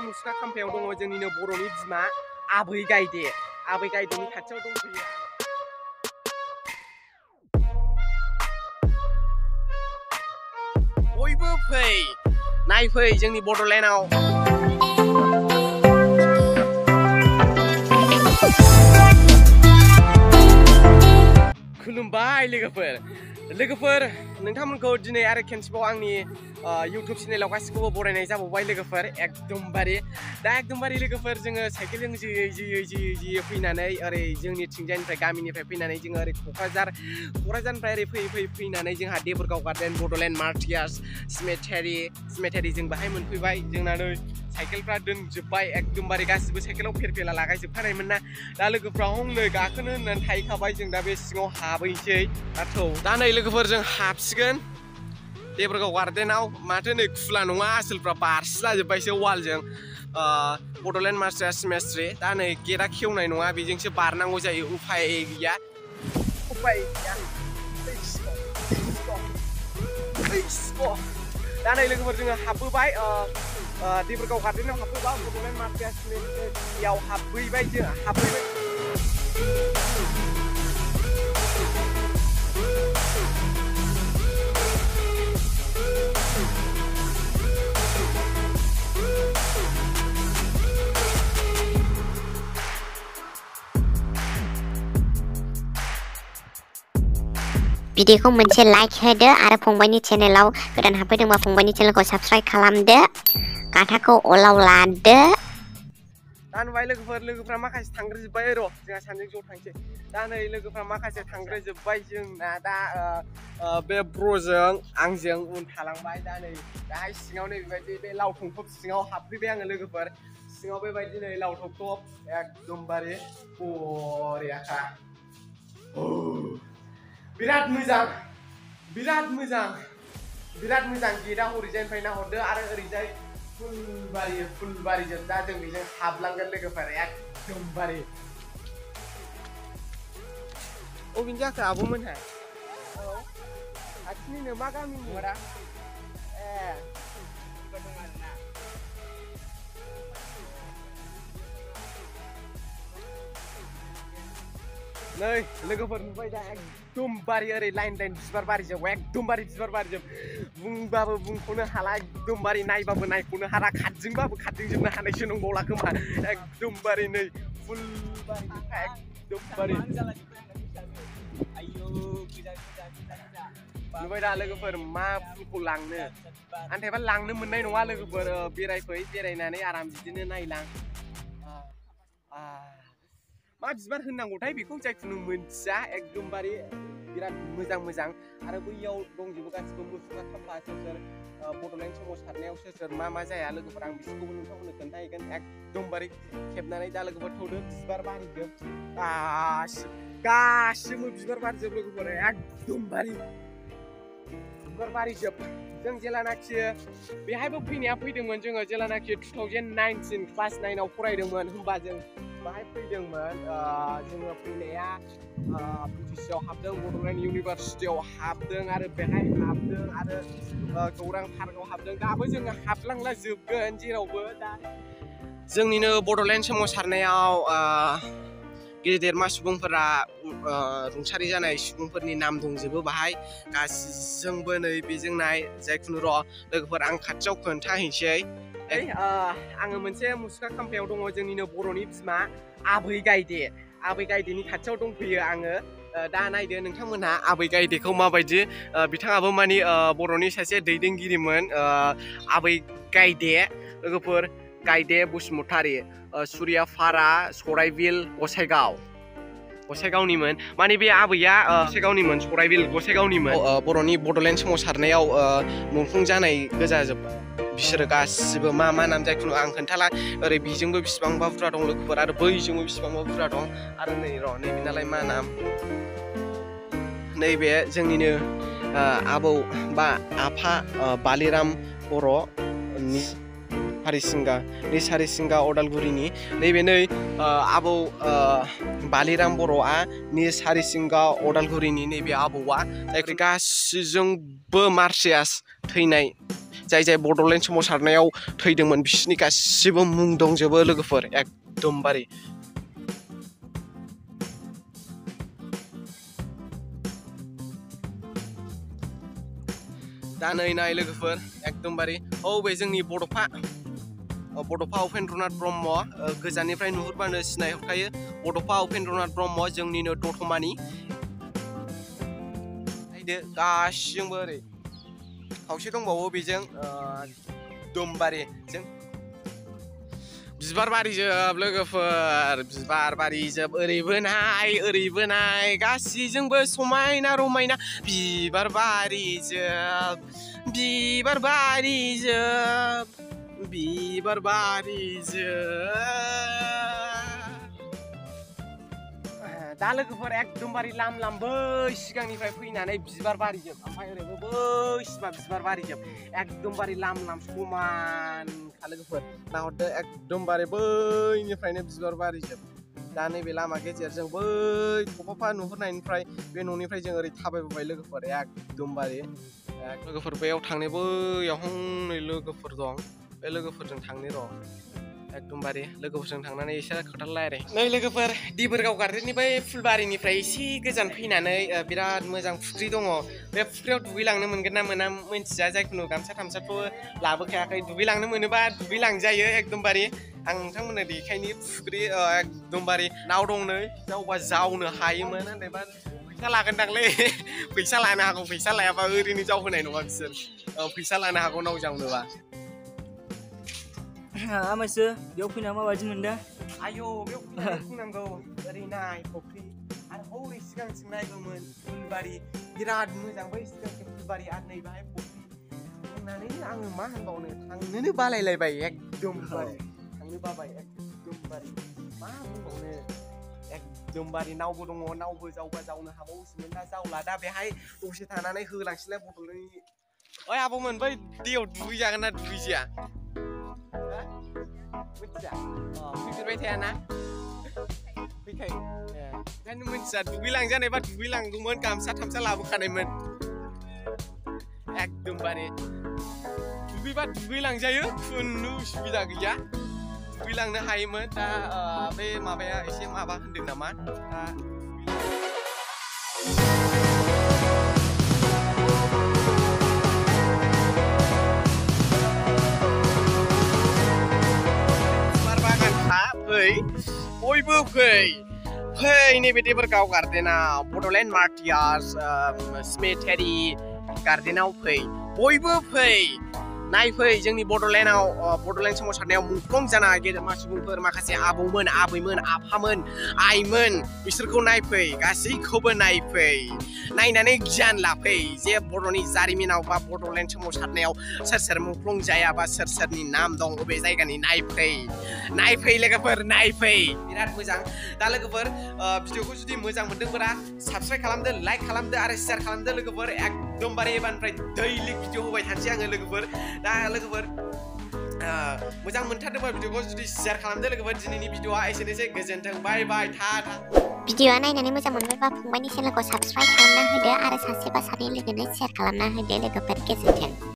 मुसुखा खाम्फायाव दङ जोंनिनो बर'नि बिमा आबै गायदे। आबै गायदेनि खाथियाव दंफैयो। बयबो फै नायफै जोंनि बड'लेण्डआव। खुलुमबाय लोगोफोर नोंथांमोनखौ दिनै आरो खेनसेबाव आंनि इउटुब चेनेलाव गासिखौबो बरायनाय जाबावबाय लोगोफोर। एकदमबारे लोगोफोर जोङो साइकेलजों जियै फैनानै ओरै जोंनि थिंजायनिफ्राय गामिनिफ्राय फैनानै जोङो ओरै क'क्राझारनिफ्राय ओरै फैनानै जोंहा देबोरगाव गार्डेन बड'लेण्ड मार्टियार्स सिमेटारि जों बाहाय मोनफैबाय। जोंना नै साइकेलफ्रा दोनजोब्बाय एकदमबारे गासिबो साइकेलाव फेरफेला लागायजोबखानायमोन ना। दा लोगोफ्रा हनै गाखोनो होननानै थाहैखाबाय। जों दा बे सिङाव हाबैसै। दा नै लोगोफोर जों हाबसिगोन देबोरगाव गार्डेनाव। माथो नै खुला नङा आसोलफ्रा बारसिलाजोब्बायसो वालजों। Bodoland martyrs cemetery. दा नै गेटआ खेवनाय नङा, बेजोंसो बारनांगौ जायो। उफाय गैया। दा नै लोगोफोर जोङो हाबबोबाय देबोरगाव गार्डेनाव हाबबोबाय। बड'लेण्ड मार्टियार्स सिमेटारियाव हाबफैबाय। भिडिअखौ मोनसे लाइक होदो आरो फंबायनि चेनेलाव गोदान हाबफैदोंबा फंबायनि चेनेलखौ साबस्क्राइब खालामदो, गाथाखौ अलाव लादो। दा नुबाय लोगोफ्रा माखासे थांग्रोजोब्बाय। र' जोंहा सानैजों ज' थांसै। दा नै लोगोफ्रा माखासे थांग्रोजोब्बाय। जोंना दा बे ब्र'जों आंजों उन थालांबाय। दा नै दाहाय सिङाव नै बेबायदि बे लावथंखब सिङाव हाबफैबाय आङो लोगोफोर। सिङाव बेबायदि नै लावथंखब एकदमबारे बरियाखा। बिराद मोजां गेटआ हरैजायनिफ्राय नाहरदो आरो ओरैजाय फुलबारिजों। दा जों बेजों हाबलांगोन लोगोफोर एकदमबारे। अबेनि जाखो आब'मोनहा? खाथिनिनो मा गामिनि? नै लोगोफोर नुबाय दा एकदमबारे ओरै लाइन बिबार बारिजों बुंबाबो बुंख'नो हाला। एकदमबारे नायबाबो नायख'नो हाला। खारदिंजोबनो हानायसो नंबावला खोमा। एकदमबारे नै फुलबारिखा एकदमबारे। नुबाय दा लोगोफोर मा फुलखौ लांनो आन्थायबा लांनो मोननाय नङा लोगोफोर। बेरायनानै आराम बिदिनो नायलां। मा बिबार होननांगौथाय बेखौ जायखुनु मोनथिया। एकदमबारे बिराद मोजां आरो बैयाव दंजोबो गासिबो मुसुखा खाम्फा सोर बड'लेण्ड सोमावसारनायाव सोर मा जाया लोगोफोर। आं बिसोरखौबो नोंथांमोननो खोन्थाहैगोन एकदमबारे खेबनानै। दा लोगोफोर थौदो बिबार बारिजोब गासिबो बिबार बारिजोब लोगोफोर। एकदमबारे बिबार बारिजोब। जों जेलानाखि बेहायबो फैदोंमोन जोङो जेलानाखि 2019 क्लास 9आव फरायदोंमोन। होमबा जों बाहाय फैदोंमोन। जोङो फैनाया BTCआव हाबदों, बड'लेण्ड इउनिभारसिटियाव हाबदों आरो बेहाय हाबदों आरो गौरां पार्कआव हाबदों। दाबो जोङो हाबलांला जोबगोन जेरावबो। दा जोंनिनो बड'लेण्ड सोमावसारनायाव गेदेरमा सुबुंफोरा रुंसारि जानाय सुबुंफोरनि नाम दंजोबो बाहाय गासैजोंबो। नै बेजों नाय जायखुनु र' लोगोफोर आं खाथियाव खोन्थाहैसै। आङो मोनसे मुसुखा खाम्फायाव दङ जोंनिनो बर'नि बिमा आबै गायदेनि खाथियाव दंफैयो आङो। दा नायदो नोंथांमोनहा आबै गायदेखौ माबायदि। बिथाङाबो मानि बर'नि सासे दैदेनगिरिमोन। आबै गायदे लोगोफोर गायदे बसुमतारी, सुरियापारा सराइबिल गसाइगावनिमोन। माने बे आबैया गसाइगावनिमोन, सराइबिल गसाइगावनिमोन। बर'नि बड'लेण्ड सोमावसारनायाव मुंख्लं जानाय गोजाजोब बिसोरो गासिबो। मा नाम जायखुनु आं खोन्थाला। ओरै बेजोंबो बिसिबांबा बुरजा दं लोगोफोर आरो बैजोंबो बिसिबांबा बुरजा दं। आरो नै र' नैबेनालाय मा नाम? नैबे जोंनिनो आबौ बा आफा बालिराम बर'नि हारिसिंगा अदालगुरिनि। नैबे नै आबौ बालिराम बर'आ निज हारिसिंगा अदालगुरिनि नैबे आबौआ जायखौ गासैजोंबो मार्टियार्स थैनाय जाय जाय बड'लेण्ड सोमावसारनायाव थैदोंमोन बिसोरनि गासिबो मुं दंजोबो लोगोफोर एकदमबारे दा नै नाय लोगोफोर एकदमबारे बे जोंनि बड'फा उपेन्द्रनाथ ब्रह्म गोजाननिफ्राय नुहुरबानो सिनायहरखायो बड'फा उपेन्द्रनाथ ब्रह्म जोंनिनो दतमानि नायदो गासिजोंबो ओरै खावसे दंबावो बेजों एकदमबारे जों बिबार बारिजोब लोगोफोर बिबार बारिजोब ओरैबो नाय गासिजोंबो समायना रमायना बिबार बारिजोब दा लोगोफोर एकदमबारे लाम बै सिगांनिफ्राय फैनानै बिबार बारिजोब ओमफ्राय ओरैबो बै सिमा बिबार बारिजोब एकदमबारे लाम समानखा लोगोफोर नाहरदो एकदमबारे बैनिफ्रायनो बिबार बारिजोब दा नैबे लामा गेजेरजों बै थफाफा नुहुरनायनिफ्राय बे न'निफ्राय जों ओरै थाबायबोबाय लोगोफोर एकदमबारे लोगोफोर बैयाव थांनो बैयाव हनै लोगोफोर दं बे लोगोफोरजों थांनो र' एकदमबारे लोगोफोरजों थांनानै एसे खोथा रायलाय नै लोगोफोर दिबोरगाव गार्डेननि बै फुलबारिनिफ्राय एसे गोजान फैनानै बिराद मोजां फुख्रि दङ बे फुख्रियाव दुगैलांनो मोनगोन ना मोना मिन्थिया जायखुनु गामसा थामसाथ' लाबोखायाखै दुगैलांनो मोनोबा दुगैलांजायो एकदमबारे आं नोंथांमोननो देखायनि फुख्रि एकदमबारे नाव दं नै जावबा जावनो हायोमोन नाथायबा फैसा लागोनदांलै फैसा लानो हागौ फैसा लायाबा ओरैनो जावहोनाय नङा बिसोर फैसा लानो हागौ नाव जावनोबा आमायसो बेयाव फैना माबायदि मोनदों आयौ बेयाव फैनानै बुंनांगौ ओरै नाय फुख्रि आरो हरै सिगांथिं नायगौमोन फुलबारि बिराद मोजां बै सिगांथिं फुलबारि आरो नै बाहाय फुख्रि बुंनानै आङो मा होनबावनो थांनोनो बालायलायबाय एकदमबारे थांनो बाबाय एकदमबारे मा बुंबावनो एकदमबारे नावबो दङ नावबो जावबा जावनो हाबावोसोमोन दा जावला दा बेहाय दसे थानानै होलांसैलाय बड'लेण्डनि ओइ आबौमोन बै दैयाव दुगैजागोन ना दुगैजाया मिथिया फैफेरबाय थायाना फैखायो ओंखायनो मिथिया दुगैलांजानायबा दुगैलांगौमोन गामसा थामसा लाबोखानायमोन एकदमबारे दुगैबा दुगैलांजायो खुनु उसुबिदा गैया दुगैलांनो हायोमोन दा बे माबाया एसे माबा होनदों नामा दा बयबो फै नैबे देबोरगाव गार्डेनाव बड'लेण्ड मार्टियार सिमेटारि गार्डेनाव फै बयबो फै नायफै जोंनि बड'लेण्ड सोमावसारनायाव मुंख्लं जानाय गेदेमा सुबुंफोर माखासे आबौमोन आबैमोन आफामोन आइमोन बिसोरखौ नायफै गासैखौबो नायफै नायनानै गियान लाफै जे बर'नि जारिमिनाव बा बड'लेण्ड सोमावसारनायाव सोर मुंख्लं जाया बा सोरनि नाम दं बबे जायगानि नायफै लोगोफोर नायफै बिराद मोजां दा लोगोफोर भिडिअखौ जुदि मोजां मोनदोंब्ला साबस्क्राइब खालामदो लाइक खालामदो आरो शेयार खालामदो लोगोफोर एकदमबारे एबारनिफ्राय दैलि भिडिअ होबाय थानोसै आङो लोगोफोर दा लोगोफोर मोजां मोनथारदोंबा भिडिअखौ जुदि शेयार खालामदो लोगोफोर दिनैनि भिडिअआ एसेनोसै गोजोन्थों बाय था भिडिअआ नायनानै मोजां मोनबायबा फंबायनि चेनेलखौ साबस्क्राइब खालामना होदो आरो सासे बा सानै लोगोनो शेयार खालामना होदो लोगोफोर गोजोन्थों